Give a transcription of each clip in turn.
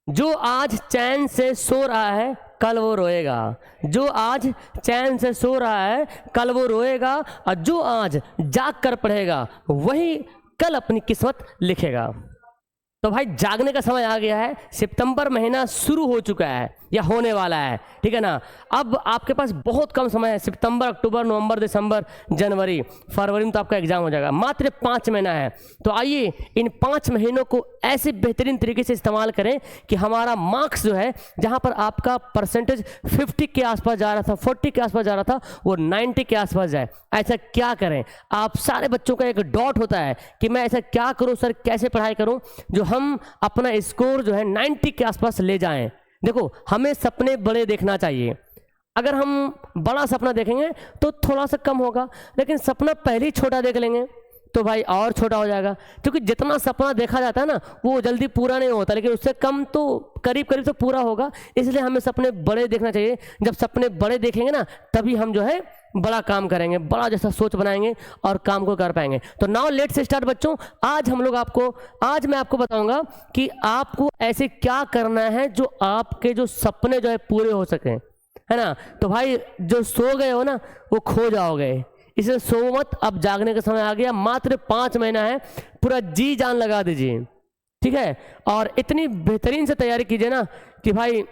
जो आज चैन से सो रहा है कल वो रोएगा। जो आज चैन से सो रहा है कल वो रोएगा, और जो आज जाग कर पढ़ेगा वही कल अपनी किस्मत लिखेगा। तो भाई जागने का समय आ गया है। सितंबर महीना शुरू हो चुका है या होने वाला है, ठीक है ना। अब आपके पास बहुत कम समय है। सितंबर, अक्टूबर, नवंबर, दिसंबर, जनवरी, फरवरी में तो आपका एग्जाम हो जाएगा। मात्र 5 महीना है। तो आइए इन 5 महीनों को ऐसे बेहतरीन तरीके से इस्तेमाल करें कि हमारा मार्क्स जो है, जहां पर आपका परसेंटेज 50 के आसपास जा रहा था, 40 के आसपास जा रहा था, वो 90 के आसपास जाए। ऐसा क्या करें? आप सारे बच्चों का एक डॉट होता है कि मैं ऐसा क्या करूं सर, कैसे पढ़ाई करूं जो हम अपना स्कोर जो है 90 के आसपास ले जाएं। देखो, हमें सपने बड़े देखना चाहिए। अगर हम बड़ा सपना देखेंगे तो थोड़ा सा कम होगा, लेकिन सपना पहले ही छोटा देख लेंगे तो भाई और छोटा हो जाएगा। क्योंकि जितना सपना देखा जाता है ना वो जल्दी पूरा नहीं होता, लेकिन उससे कम तो करीब करीब तो पूरा होगा। इसलिए हमें सपने बड़े देखना चाहिए। जब सपने बड़े देखेंगे ना तभी हम जो है बड़ा काम करेंगे, बड़ा जैसा सोच बनाएंगे और काम को कर पाएंगे। तो नाउ लेट्स स्टार्ट बच्चों। आज मैं आपको बताऊंगा कि आपको ऐसे क्या करना है जो आपके जो सपने जो है पूरे हो सके, है ना। तो भाई जो सो गए हो ना वो खो जाओगे, इसलिए सो मत। अब जागने का समय आ गया। मात्र 5 महीना है, पूरा जी जान लगा दीजिए, ठीक है। और इतनी बेहतरीन से तैयारी कीजिए ना कि भाई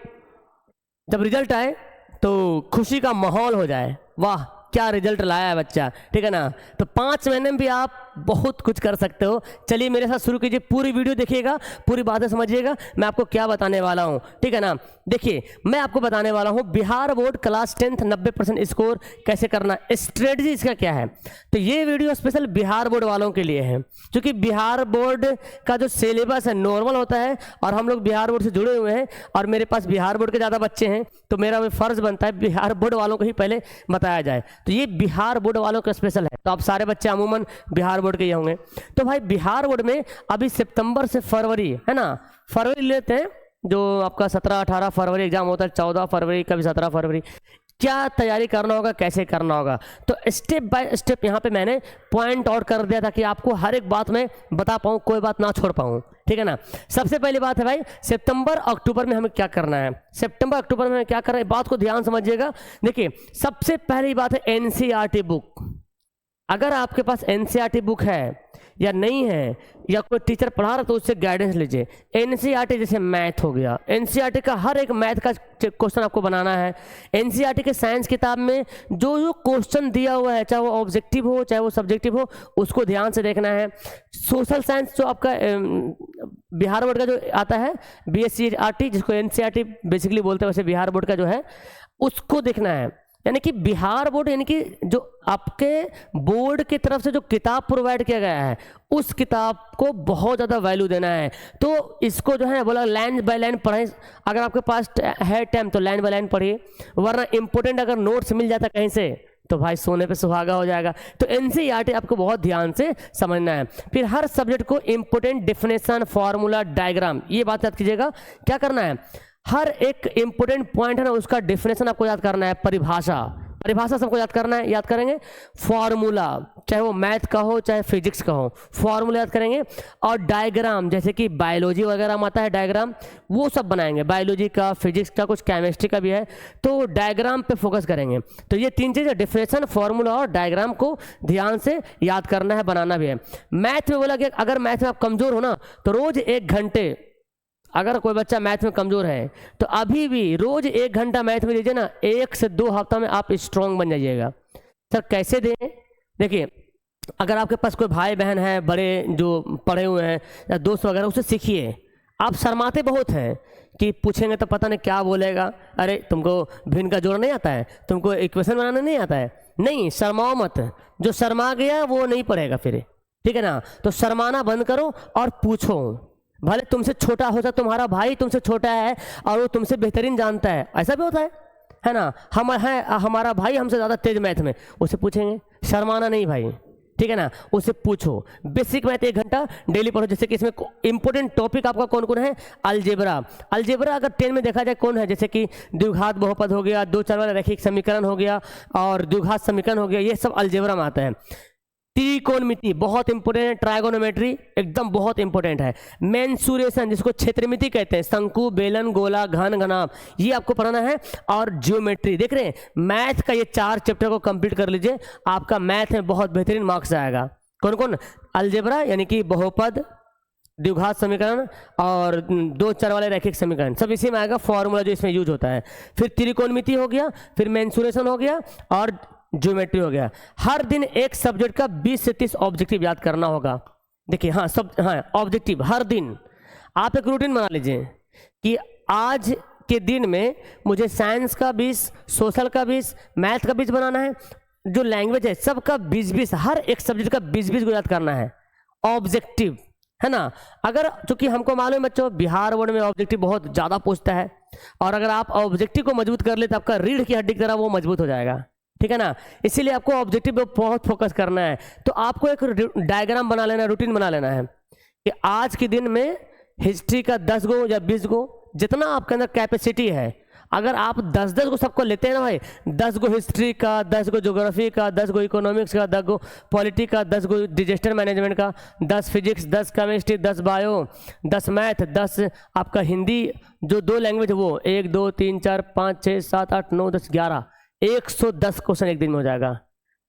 जब रिजल्ट आए तो खुशी का माहौल हो जाए। वाह क्या रिजल्ट लाया है बच्चा, ठीक है ना। तो 5 महीने में भी आप बहुत कुछ कर सकते हो। चलिए मेरे साथ शुरू कीजिए, पूरी वीडियो देखिएगा, पूरी बातें समझिएगा, मैं आपको क्या बताने वाला हूँ, ठीक है ना। देखिए मैं आपको बताने वाला हूँ Bihar board class 10th 90% score कैसे करना, स्ट्रेटजी इसका क्या है। तो ये वीडियो स्पेशल बिहार बोर्ड वालों के लिए है, क्योंकि बिहार बोर्ड का जो सिलेबस है नॉर्मल होता है और हम लोग बिहार बोर्ड से जुड़े हुए हैं और मेरे पास बिहार बोर्ड के ज़्यादा बच्चे हैं, तो मेरा भी फर्ज बनता है बिहार बोर्ड वालों को ही पहले बताया जाए। तो ये बिहार बोर्ड वालों का स्पेशल है। तो आप सारे बच्चे अमूमन बिहार बोर्ड के ही होंगे। तो भाई बिहार बोर्ड में अभी सितंबर से फरवरी, है ना, फरवरी लेते हैं जो आपका 17-18 फरवरी एग्जाम होता है, 14 फरवरी कभी 17 फरवरी, क्या तैयारी करना होगा, कैसे करना होगा। तो स्टेप बाय स्टेप यहाँ पे मैंने पॉइंट आउट कर दिया था कि आपको हर एक बात में बता पाऊँ, कोई बात ना छोड़ पाऊँ, ठीक है ना। सबसे पहली बात है भाई सितंबर अक्टूबर में हमें क्या करना है। सितंबर अक्टूबर में क्या करना है, बात को ध्यान समझिएगा। देखिए सबसे पहली बात है एनसीईआरटी बुक। अगर आपके पास एनसीईआरटी बुक है या नहीं है या कोई टीचर पढ़ा रहा तो उससे गाइडेंस लीजिए। एनसीईआरटी जैसे मैथ हो गया, एनसीईआरटी का हर एक मैथ का क्वेश्चन आपको बनाना है। एनसीईआरटी के साइंस किताब में जो जो क्वेश्चन दिया हुआ है, चाहे वो ऑब्जेक्टिव हो चाहे वो सब्जेक्टिव हो, उसको ध्यान से देखना है। सोशल साइंस जो आपका बिहार बोर्ड का जो आता है बीएससीईआरटी, जिसको एनसीईआरटी बेसिकली बोलते हैं, वैसे बिहार बोर्ड का जो है उसको देखना है। यानी कि बिहार बोर्ड यानी कि जो आपके बोर्ड की तरफ से जो किताब प्रोवाइड किया गया है उस किताब को बहुत ज़्यादा वैल्यू देना है। तो इसको जो है बोला लाइन बाय लाइन पढ़ें। अगर आपके पास है टाइम तो लाइन बाय लाइन पढ़िए, वरना इंपॉर्टेंट अगर नोट्स मिल जाता कहीं से तो भाई सोने पे सुहागा हो जाएगा। तो एनसीईआरटी आपको बहुत ध्यान से समझना है। फिर हर सब्जेक्ट को इंपॉर्टेंट डेफिनेशन, फॉर्मूला, डायग्राम, ये बात याद कीजिएगा। क्या करना है, हर एक इंपॉर्टेंट पॉइंट है ना उसका डेफिनेशन आपको याद करना है। परिभाषा सबको याद करना है, याद करेंगे। फॉर्मूला चाहे वो मैथ का हो चाहे फिजिक्स का हो, फॉर्मूला याद करेंगे। और डायग्राम जैसे कि बायोलॉजी वगैरह में आता है डायग्राम, वो सब बनाएंगे। बायोलॉजी का, फिजिक्स का, कुछ केमिस्ट्री का भी है, तो डायग्राम पे फोकस करेंगे। तो ये 3 चीज़ें डेफिनेशन, फॉर्मूला और डायग्राम को ध्यान से याद करना है, बनाना भी है। मैथ में बोला कि अगर मैथ में आप कमज़ोर हो ना तो रोज़ 1 घंटे, अगर कोई बच्चा मैथ में कमज़ोर है तो अभी भी रोज़ 1 घंटा मैथ में दीजिए ना, 1 से 2 हफ्ता में आप स्ट्रॉन्ग बन जाइएगा। सर कैसे दें? देखिए अगर आपके पास कोई भाई बहन है बड़े जो पढ़े हुए हैं या दोस्त वगैरह, उससे सीखिए। आप शर्माते बहुत हैं कि पूछेंगे तो पता नहीं क्या बोलेगा, अरे तुमको भिन्न का जोड़ नहीं आता है, तुमको इक्वेशन बनाना नहीं आता है। नहीं, शर्माओ मत। जो शर्मा गया वो नहीं पढ़ेगा फिर, ठीक है ना। तो शर्माना बंद करो और पूछो। भले तुमसे छोटा हो जाए, तुम्हारा भाई तुमसे छोटा है और वो तुमसे बेहतरीन जानता है, ऐसा भी होता है ना। हमारा भाई हमसे ज़्यादा तेज मैथ में, उससे पूछेंगे, शर्माना नहीं भाई, ठीक है ना। उससे पूछो। बेसिक मैथ 1 घंटा डेली पढ़ो। जैसे कि इसमें इंपॉर्टेंट टॉपिक आपका कौन कौन है, अलजेब्रा। अगर 10 में देखा जाए कौन है, जैसे कि द्विघात बहुपद हो गया, 2 चर वाला रैखिक समीकरण हो गया और द्विघात समीकरण हो गया, ये सब अलजेब्रा में आता है। त्रिकोणमिति बहुत इंपॉर्टेंट है, ट्राइगोनोमेट्री एकदम बहुत इंपॉर्टेंट है। मेंसुरेशन जिसको क्षेत्रमिति कहते हैं, शंकु, बेलन, गोला, घन, घनाभ, ये आपको पढ़ना है। और ज्योमेट्री देख रहे हैं, मैथ का ये 4 चैप्टर को कंप्लीट कर लीजिए, आपका मैथ में बहुत बेहतरीन मार्क्स आएगा। कौन कौन? अलजेब्रा यानी कि बहुपद, द्विघात समीकरण और 2 चर वाले रैखिक समीकरण, सब इसी में आएगा, फॉर्मूला जो इसमें यूज होता है। फिर त्रिकोणमिति हो गया, फिर मेंसुरेशन हो गया और ज्योमेट्री हो गया। हर दिन एक सब्जेक्ट का 20 से 30 ऑब्जेक्टिव याद करना होगा। देखिए हाँ ऑब्जेक्टिव हर दिन आप एक रूटीन बना लीजिए कि आज के दिन में मुझे साइंस का 20, सोशल का 20, मैथ का 20 बनाना है, जो लैंग्वेज है सबका 20-20, हर एक सब्जेक्ट का 20-20 को याद करना है, ऑब्जेक्टिव, है ना। अगर चूंकि हमको मालूम है बच्चों बिहार बोर्ड में ऑब्जेक्टिव बहुत ज़्यादा पूछता है, और अगर आप ऑब्जेक्टिव को मजबूत कर ले तो आपका रीढ़ की हड्डी की तरह वो मजबूत हो जाएगा, ठीक है ना। इसीलिए आपको ऑब्जेक्टिव पे बहुत फोकस करना है। तो आपको एक डायग्राम बना लेना, रूटीन बना लेना है कि आज के दिन में हिस्ट्री का 10 गो या 20 गो, जितना आपके अंदर कैपेसिटी है, अगर आप 10-10 को सबको लेते हैं ना भाई, 10 गो हिस्ट्री का, 10 गो ज्योग्राफी का, 10 गो इकोनॉमिक्स का, 10 गो पॉलिटी का, 10 गो डिजास्टर मैनेजमेंट का, 10 फिजिक्स, 10 केमिस्ट्री, 10 बायो, 10 मैथ, 10 आपका हिंदी, जो 2 लैंग्वेज वो 1 2 3 4 5 6 7 8 9 10 11, 110 क्वेश्चन एक दिन में हो जाएगा।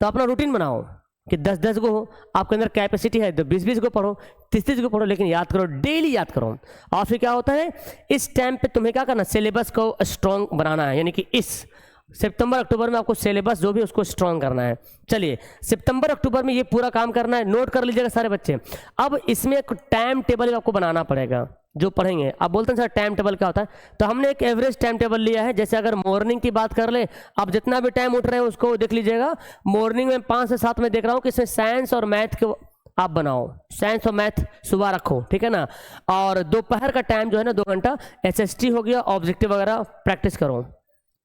तो अपना रूटीन बनाओ कि 10-10 को हो, आपके अंदर कैपेसिटी है तो 20-20 को पढ़ो, 30-30 को पढ़ो, लेकिन याद करो, डेली याद करो। और फिर क्या होता है, इस टाइम पे तुम्हें क्या करना, सिलेबस को स्ट्रॉन्ग बनाना है, यानी कि इस सितंबर अक्टूबर में आपको सिलेबस जो भी उसको स्ट्रॉन्ग करना है। चलिए सितंबर अक्टूबर में ये पूरा काम करना है, नोट कर लीजिएगा सारे बच्चे। अब इसमें एक टाइम टेबल आपको बनाना पड़ेगा जो पढ़ेंगे। आप बोलते हैं सर टाइम टेबल क्या होता है, तो हमने एक एवरेज टाइम टेबल लिया है। जैसे अगर मॉर्निंग की बात कर ले, आप जितना भी टाइम उठ रहे हैं उसको देख लीजिएगा। मॉर्निंग में 5 से 7 में देख रहा हूँ कि इसमें साइंस और मैथ के आप बनाओ, साइंस और मैथ सुबह रखो, ठीक है ना। और दोपहर का टाइम जो है ना 2 घंटा एसएसटी हो गया, ऑब्जेक्टिव वगैरह प्रैक्टिस करो,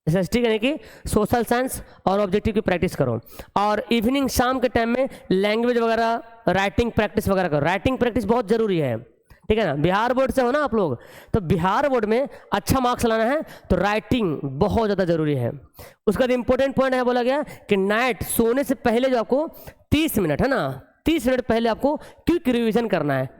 एसएसटी यानी कि सोशल साइंस और ऑब्जेक्टिव की प्रैक्टिस करो। और इवनिंग शाम के टाइम में लैंग्वेज वगैरह, राइटिंग प्रैक्टिस वगैरह करो। राइटिंग प्रैक्टिस बहुत जरूरी है, ठीक है ना। बिहार बोर्ड से हो ना आप लोग, तो बिहार बोर्ड में अच्छा मार्क्स लाना है तो राइटिंग बहुत ज़्यादा जरूरी है। उसका बाद इंपॉर्टेंट पॉइंट है, बोला गया कि नाइट सोने से पहले जो आपको 30 मिनट है ना, 30 मिनट पहले आपको क्विक रिवीजन करना है।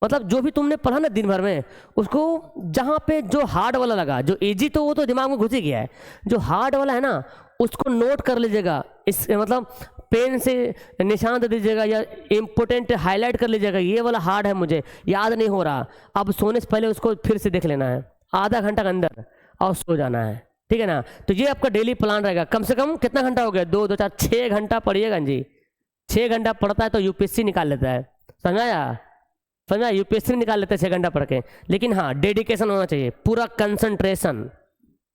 मतलब जो भी तुमने पढ़ा ना दिन भर में, उसको जहाँ पे जो हार्ड वाला लगा, जो इजी तो वो तो दिमाग में घुस ही गया है, जो हार्ड वाला है ना उसको नोट कर लीजिएगा। इस मतलब पेन से निशान दे दीजिएगा या इम्पोर्टेंट हाईलाइट कर लीजिएगा, ये वाला हार्ड है मुझे याद नहीं हो रहा, अब सोने से पहले उसको फिर से देख लेना है आधा घंटा के अंदर और सो जाना है, ठीक है ना। तो ये आपका डेली प्लान रहेगा। कम से कम कितना घंटा हो गया, 2 2 4 6 घंटा पढ़िएगा जी। 6 घंटा पढ़ता है तो यूपीएससी निकाल लेता है, समझा, यूपीएससी निकाल लेते हैं 6 घंटा पढ़ के। लेकिन हाँ डेडिकेशन होना चाहिए, पूरा कंसंट्रेशन,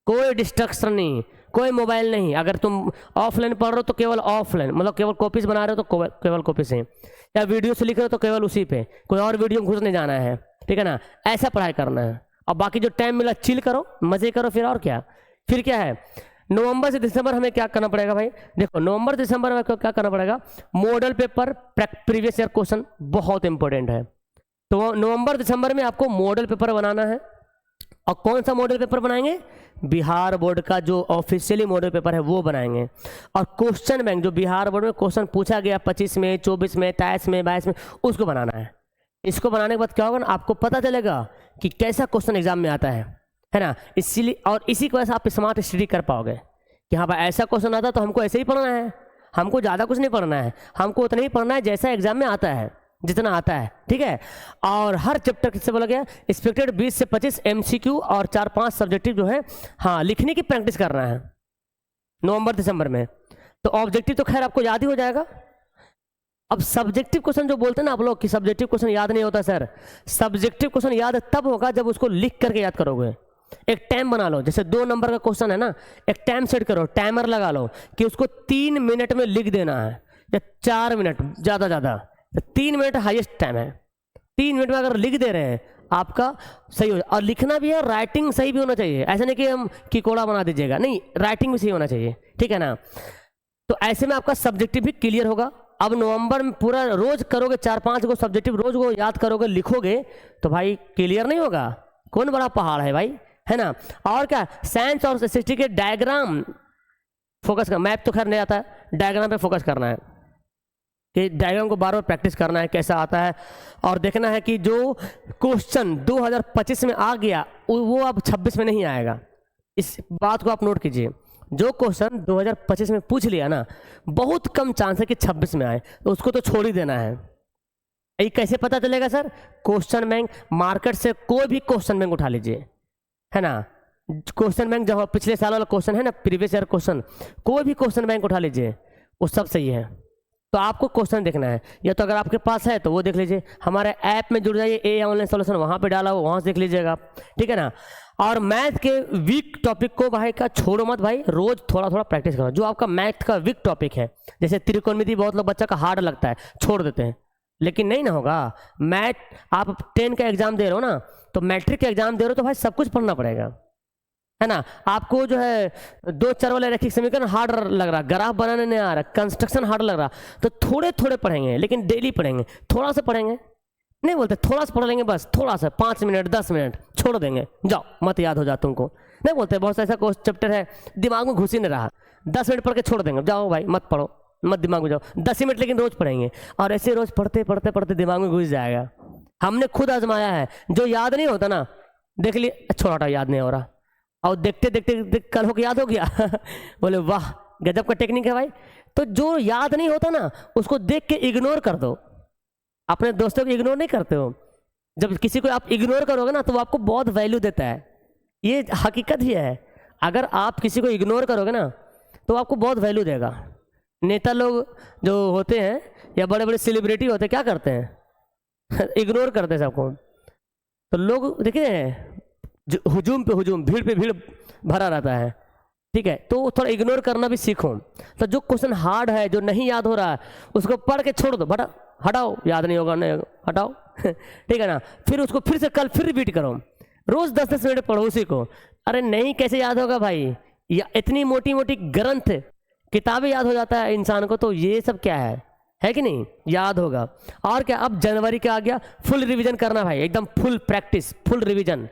कोई डिस्ट्रक्शन नहीं, कोई मोबाइल नहीं। अगर तुम ऑफलाइन पढ़ रहे हो तो केवल ऑफलाइन, मतलब केवल कॉपीज बना रहे हो तो केवल कॉपी से, या वीडियो से लिख रहे हो तो केवल उसी पे, कोई और वीडियो में घुस नहीं जाना है, ठीक है ना। ऐसा पढ़ाई करना है। और बाकी जो टाइम मिला चिल करो, मजे करो, फिर और क्या, फिर क्या है। नवंबर से दिसंबर हमें क्या करना पड़ेगा भाई, देखो नवंबर दिसंबर में क्या करना पड़ेगा, model paper, previous year question बहुत इंपॉर्टेंट है। तो नवंबर दिसंबर में आपको मॉडल पेपर बनाना है। और कौन सा मॉडल पेपर बनाएंगे, बिहार बोर्ड का जो ऑफिशियली मॉडल पेपर है वो बनाएंगे। और क्वेश्चन बैंक जो बिहार बोर्ड में क्वेश्चन पूछा गया 25 में, 24 में, 23 में, 22 में, उसको बनाना है। इसको बनाने के बाद क्या होगा ना, आपको पता चलेगा कि कैसा क्वेश्चन एग्जाम में आता है ना। इसीलिए और इसी की वजह से आप स्मार्ट स्टडी कर पाओगे कि हाँ भाई ऐसा क्वेश्चन आता तो हमको ऐसे ही पढ़ना है, हमको ज़्यादा कुछ नहीं पढ़ना है, हमको उतना ही पढ़ना है जैसा एग्जाम में आता है, जितना आता है, ठीक है। और हर चैप्टर किससे बोला गया, एक्सपेक्टेड 20 से 25 एमसीक्यू और 4-5 सब्जेक्टिव जो है हाँ लिखने की प्रैक्टिस करना है नवंबर दिसंबर में। तो ऑब्जेक्टिव तो खैर आपको याद ही हो जाएगा। अब सब्जेक्टिव क्वेश्चन जो बोलते हैं ना आप लोग कि सब्जेक्टिव क्वेश्चन याद नहीं होता सर, सब्जेक्टिव क्वेश्चन याद तब होगा जब उसको लिख करके याद करोगे। एक टाइम बना लो, जैसे 2 नंबर का क्वेश्चन है ना, एक टाइम सेट करो, टाइमर लगा लो कि उसको 3 मिनट में लिख देना है या 4 मिनट ज़्यादा, तो 3 मिनट हाईएस्ट टाइम है। 3 मिनट में अगर लिख दे रहे हैं आपका सही हो। और लिखना भी है, राइटिंग सही भी होना चाहिए, ऐसा नहीं कि हम किकोड़ा बना दीजिएगा, नहीं राइटिंग भी सही होना चाहिए, ठीक है ना। तो ऐसे में आपका सब्जेक्टिव भी क्लियर होगा। अब नवंबर में पूरा रोज करोगे, 4-5 को सब्जेक्टिव रोज को याद करोगे, लिखोगे तो भाई क्लियर नहीं होगा, कौन बड़ा पहाड़ है भाई, है ना। और क्या, साइंस और एसएसटी के डायग्राम फोकस कर, मैप तो खैर नहीं आता है, डायग्राम पे फोकस करना है। कि डायग्राम को बार बार प्रैक्टिस करना है कैसा आता है, और देखना है कि जो क्वेश्चन 2025 में आ गया वो अब 26 में नहीं आएगा। इस बात को आप नोट कीजिए, जो क्वेश्चन 2025 में पूछ लिया ना, बहुत कम चांस है कि 26 में आए, तो उसको तो छोड़ ही देना है। ये कैसे पता चलेगा सर? क्वेश्चन बैंक, मार्केट से कोई भी क्वेश्चन बैंक उठा लीजिए, है ना, क्वेश्चन बैंक जहाँ पिछले साल वाला क्वेश्चन है ना, प्रीवियस ईयर क्वेश्चन, कोई भी क्वेश्चन बैंक उठा लीजिए, वो सब सही है। तो आपको क्वेश्चन देखना है, या तो अगर आपके पास है तो वो देख लीजिए, हमारे ऐप में जुड़ जाइए, ए ऑनलाइन सॉल्यूशन, वहाँ पे डाला हो, वहाँ से देख लीजिएगा, ठीक है ना। और मैथ के वीक टॉपिक को भाई का छोड़ो मत भाई, रोज थोड़ा थोड़ा प्रैक्टिस करो। जो आपका मैथ का वीक टॉपिक है, जैसे त्रिकोणमिति बहुत लोग बच्चा का हार्ड लगता है, छोड़ देते हैं, लेकिन नहीं ना होगा। मैथ आप 10 का एग्जाम दे रहे हो ना, तो मैट्रिक का एग्जाम दे रहे हो तो भाई सब कुछ पढ़ना पड़ेगा, है ना। आपको जो है 2 चर वाले रैखिक समीकरण हार्ड लग रहा, ग्राफ बनाने नहीं आ रहा, कंस्ट्रक्शन हार्ड लग रहा, तो थोड़े थोड़े पढ़ेंगे, लेकिन डेली पढ़ेंगे, थोड़ा सा पढ़ेंगे, नहीं बोलते थोड़ा सा पढ़ लेंगे, बस थोड़ा सा 5 मिनट 10 मिनट छोड़ देंगे, जाओ मत याद हो जा तुमको, नहीं बोलते। बहुत सा ऐसा कोर्स चैप्टर है दिमाग में घुस ही नहीं रहा, 10 मिनट पढ़ के छोड़ देंगे, जाओ भाई मत पढ़ो, मत दिमाग में जाओ, 10 मिनट लेकिन रोज पढ़ेंगे, और ऐसे रोज पढ़ते पढ़ते पढ़ते दिमाग में घुस जाएगा। हमने खुद आजमाया है, जो याद नहीं होता ना, देख लिए छोटा याद नहीं हो रहा, और देखते देखते कल होकर याद हो गया बोले वाह गजब का टेक्निक है भाई। तो जो याद नहीं होता ना, उसको देख के इग्नोर कर दो। अपने दोस्तों को इग्नोर नहीं करते हो, जब किसी को आप इग्नोर करोगे ना, तो वो आपको बहुत वैल्यू देता है, ये हकीकत ही है। अगर आप किसी को इग्नोर करोगे ना, तो आपको बहुत वैल्यू देगा। नेता लोग जो होते हैं या बड़े बड़े सेलिब्रिटी होते हैं, क्या करते हैं इग्नोर करते हैं सबको। तो लोग देखिए हुजूम पे हुजूम, भीड़ पे भीड़ भरा रहता है, ठीक है। तो थोड़ा इग्नोर करना भी सीखो। तो जो क्वेश्चन हार्ड है, जो नहीं याद हो रहा है, उसको पढ़ के छोड़ दो, बटा हटाओ, याद नहीं होगा, नहीं हटाओ ठीक है ना। फिर उसको फिर से कल फिर रिपीट करो, रोज 10-10 मिनट पढ़ो उसी को। अरे नहीं कैसे याद होगा भाई, या इतनी मोटी मोटी ग्रंथ किताबें याद हो जाता है इंसान को, तो ये सब क्या है कि नहीं, याद होगा। और क्या, अब जनवरी का आ गया, फुल रिवीजन करना भाई, एकदम फुल प्रैक्टिस, फुल रिवीजन।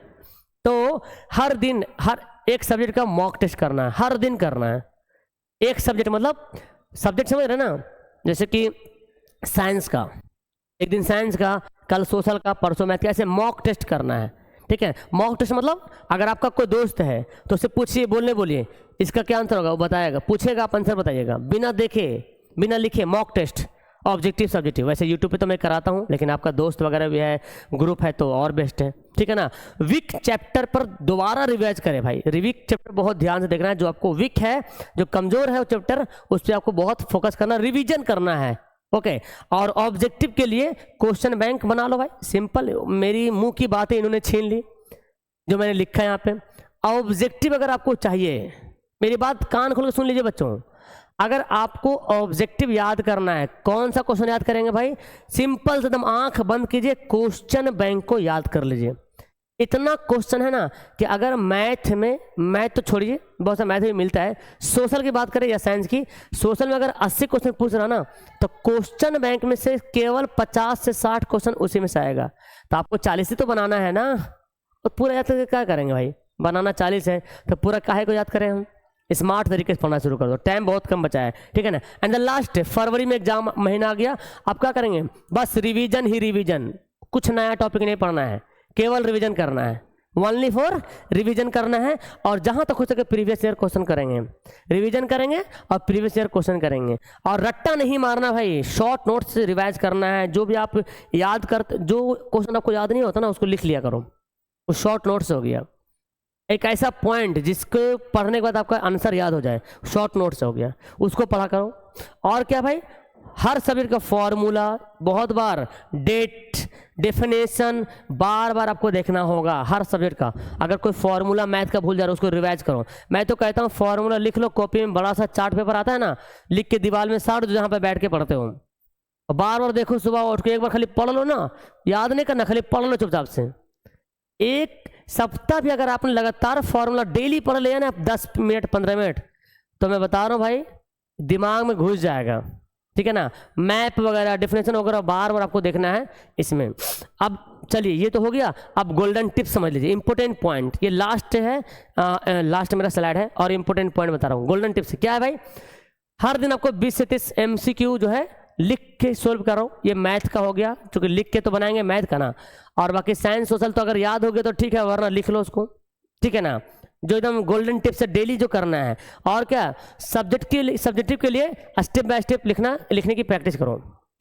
तो हर दिन हर एक सब्जेक्ट का मॉक टेस्ट करना है, हर दिन करना है। एक सब्जेक्ट मतलब सब्जेक्ट समझ रहे ना, जैसे कि साइंस का एक दिन साइंस का, कल सोशल का, परसों मैथ का, ऐसे मॉक टेस्ट करना है, ठीक है। मॉक टेस्ट मतलब अगर आपका कोई दोस्त है तो उससे पूछिए, बोलिए इसका क्या आंसर होगा, वो बताएगा, पूछेगा आप आंसर बताइएगा, बिना देखे बिना लिखे। मॉक टेस्ट ऑब्जेक्टिव सब्जेक्टिव, वैसे यूट्यूब पे तो मैं कराता हूँ, लेकिन आपका दोस्त वगैरह भी है, ग्रुप है, तो और बेस्ट है, ठीक है ना। वीक चैप्टर पर दोबारा रिवाइज करें भाई, वीक चैप्टर बहुत ध्यान से देखना है। जो आपको वीक है, जो कमजोर है वो चैप्टर, उस पर आपको बहुत फोकस करना, रिवीजन करना है, ओके। और ऑब्जेक्टिव के लिए क्वेश्चन बैंक बना लो भाई, सिंपल। मेरी मुंह की बातें इन्होंने छीन ली, जो मैंने लिखा है यहाँ पे। ऑब्जेक्टिव अगर आपको चाहिए, मेरी बात कान खोल के सुन लीजिए बच्चों, अगर आपको ऑब्जेक्टिव याद करना है, कौन सा क्वेश्चन याद करेंगे भाई, सिंपल से एकदम आंख बंद कीजिए, क्वेश्चन बैंक को याद कर लीजिए। इतना क्वेश्चन है ना कि अगर मैथ में, मैथ तो छोड़िए, बहुत सा मैथ में मिलता है, सोशल की बात करें या साइंस की, सोशल में अगर 80 क्वेश्चन पूछ रहा ना, तो क्वेश्चन बैंक में से केवल 50 से 60 क्वेश्चन उसी में से आएगा। तो आपको 40 ही तो बनाना है ना, तो पूरा याद करके क्या करेंगे भाई, बनाना 40 है, तो पूरा काहे को याद करें हम। स्मार्ट तरीके से पढ़ना शुरू कर दो, टाइम बहुत कम बचा है, ठीक है ना। एंड द लास्ट, फरवरी में एग्जाम महीना आ गया, आप क्या करेंगे, बस रिवीजन ही रिवीजन, कुछ नया टॉपिक नहीं पढ़ना है, केवल रिवीजन करना है, ओनली फॉर रिवीजन करना है। और जहां तक हो सके प्रीवियस ईयर क्वेश्चन करेंगे, रिवीजन करेंगे और प्रीवियस ईयर क्वेश्चन करेंगे। और रट्टा नहीं मारना भाई, शॉर्ट नोट्स से रिवाइज करना है। जो भी आप याद करते, जो क्वेश्चन आपको याद नहीं होता ना, उसको लिख लिया करो, वो शॉर्ट नोट्स हो गया। एक ऐसा पॉइंट जिसको पढ़ने के बाद आपका आंसर याद हो जाए, शॉर्ट नोट्स हो गया, उसको पढ़ा करो। और क्या भाई, हर सब्जेक्ट का फॉर्मूला बहुत बार, डेट, डेफिनेशन बार बार आपको देखना होगा हर सब्जेक्ट का। अगर कोई फॉर्मूला मैथ का भूल जा रहा है, उसको रिवाइज करो। मैं तो कहता हूँ फॉर्मूला लिख लो, कॉपी में बड़ा सा चार्ट पेपर आता है ना, लिख के दीवार में साड़ दो, जहाँ पे बैठ के पढ़ते हो, बार बार देखो, सुबह उठ के एक बार खाली पढ़ लो ना, याद नहीं करना, खाली पढ़ लो चुपचाप से। एक सप्ताह भी अगर आपने लगातार फॉर्मूला डेली पढ़ लिया ना, 10 मिनट 15 मिनट, तो मैं बता रहा हूँ भाई, दिमाग में घुस जाएगा, ठीक है ना। मैप वगैरह, डेफिनेशन वगैरह बार बार आपको देखना है इसमें। अब चलिए, ये तो हो गया। अब गोल्डन टिप्स समझ लीजिए, इंपॉर्टेंट पॉइंट, ये लास्ट है, लास्ट मेरा स्लाइड है, और इंपॉर्टेंट पॉइंट बता रहा हूँ। गोल्डन टिप्स क्या है भाई, हर दिन आपको 20 से 30 MCQ जो है लिख के सोल्व कर रहा हूँ। ये मैथ का हो गया, क्योंकि लिख के तो बनाएंगे मैथ का ना। और बाकी साइंस सोशल तो अगर याद हो गया तो ठीक है, वरना लिख लो उसको, ठीक है ना। जो एकदम गोल्डन टिप्स है डेली जो करना है। और क्या, सब्जेक्टिव के लिए स्टेप बाय स्टेप लिखने की प्रैक्टिस करो।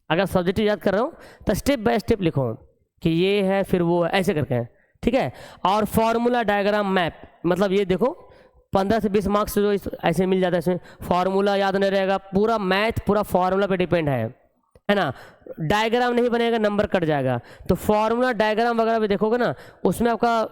अगर सब्जेक्टिव याद कर रहा हूँ तो स्टेप बाय स्टेप लिखो कि ये है फिर वो है, ऐसे करके, ठीक है। और फॉर्मूला डायग्राम मैप, मतलब ये देखो 15 से 20 मार्क्स जो ऐसे मिल जाता है इसमें। फार्मूला याद नहीं रहेगा, पूरा मैथ पूरा फार्मूला पे डिपेंड है ना। डायग्राम नहीं बनेगा नंबर कट जाएगा। तो फार्मूला डायग्राम वगैरह भी देखोगे ना, उसमें आपका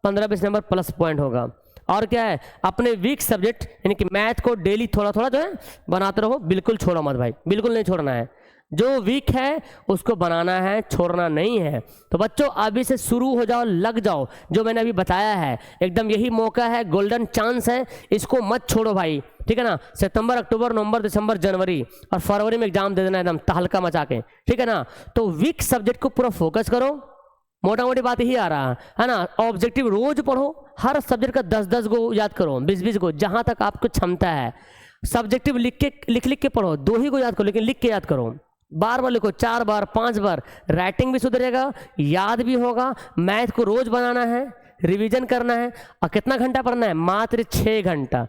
15-20 नंबर प्लस पॉइंट होगा। और क्या है, अपने वीक सब्जेक्ट यानी कि मैथ को डेली थोड़ा थोड़ा जो है बनाते रहो, बिल्कुल छोड़ो मत भाई, बिल्कुल नहीं छोड़ना है। जो वीक है उसको बनाना है, छोड़ना नहीं है। तो बच्चों अभी से शुरू हो जाओ, लग जाओ, जो मैंने अभी बताया है एकदम यही मौका है, गोल्डन चांस है, इसको मत छोड़ो भाई, ठीक है ना। सितंबर, अक्टूबर, नवंबर, दिसंबर, जनवरी और फरवरी में एग्जाम दे देना एकदम तहलका मचा के, ठीक है ना। तो वीक सब्जेक्ट को पूरा फोकस करो, मोटा मोटी बात ही आ रहा है ना। ऑब्जेक्टिव रोज पढ़ो, हर सब्जेक्ट का 10-10 को याद करो, 20-20 को, जहां तक आपको क्षमता है। सब्जेक्टिव लिख के पढ़ो, 2 ही को याद करो, लेकिन लिख के याद करो, बार बार लिखो, 4 बार 5 बार, राइटिंग भी सुधरेगा, याद भी होगा। मैथ को रोज बनाना है, रिवीजन करना है। और कितना घंटा पढ़ना है, मात्र 6 घंटा।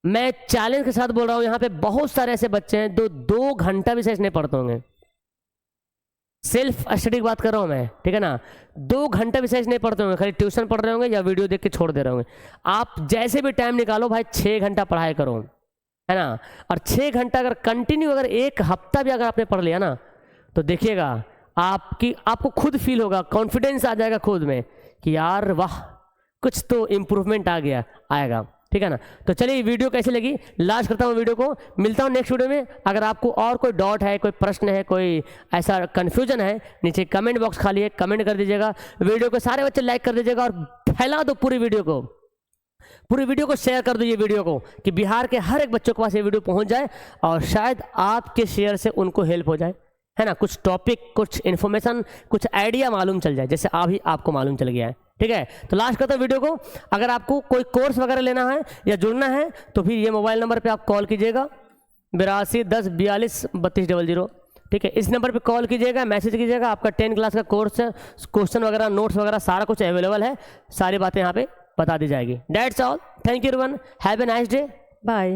मैं चैलेंज के साथ बोल रहा हूँ, यहाँ पे बहुत सारे ऐसे बच्चे हैं जो 2 घंटा भी सच नहीं पढ़ते होंगे। सेल्फ स्टडी की बात कर रहा हूँ मैं, ठीक है ना। 2 घंटा भी सच नहीं पढ़ते होंगे, खाली ट्यूशन पढ़ रहे होंगे या वीडियो देख के छोड़ दे रहे होंगे। आप जैसे भी टाइम निकालो भाई, 6 घंटा पढ़ाई करो, है ना। और 6 घंटा अगर कंटिन्यू, अगर 1 हफ्ता भी अगर आपने पढ़ लिया ना, तो देखिएगा आपको खुद फील होगा, कॉन्फिडेंस आ जाएगा खुद में कि यार वाह, कुछ तो इम्प्रूवमेंट आएगा, ठीक है ना। तो चलिए, वीडियो कैसी लगी लास्ट करता हूँ वीडियो को, मिलता हूँ नेक्स्ट वीडियो में। अगर आपको और कोई डाउट है, कोई प्रश्न है, कोई ऐसा कन्फ्यूजन है, नीचे कमेंट बॉक्स खाली है, कमेंट कर दीजिएगा। वीडियो को सारे बच्चे लाइक कर दीजिएगा और फैला दो पूरी वीडियो को शेयर कर दो ये वीडियो को, कि बिहार के हर एक बच्चों के पास ये वीडियो पहुंच जाए और शायद आपके शेयर से उनको हेल्प हो जाए, है ना। कुछ टॉपिक, कुछ इन्फॉर्मेशन, कुछ आइडिया मालूम चल जाए, जैसे अभी आपको मालूम चल गया है, ठीक है। तो लास्ट करता हूं वीडियो को। अगर आपको कोई कोर्स वगैरह लेना है या जुड़ना है तो फिर ये मोबाइल नंबर पे आप कॉल कीजिएगा, 82 10 42 32 00, ठीक है। इस नंबर पे कॉल कीजिएगा, मैसेज कीजिएगा। आपका 10 क्लास का कोर्स है, क्वेश्चन वगैरह, नोट्स वगैरह सारा कुछ अवेलेबल है, सारी बातें यहाँ पे बता दी जाएगी। That's all, thank you everyone, have a nice day, bye.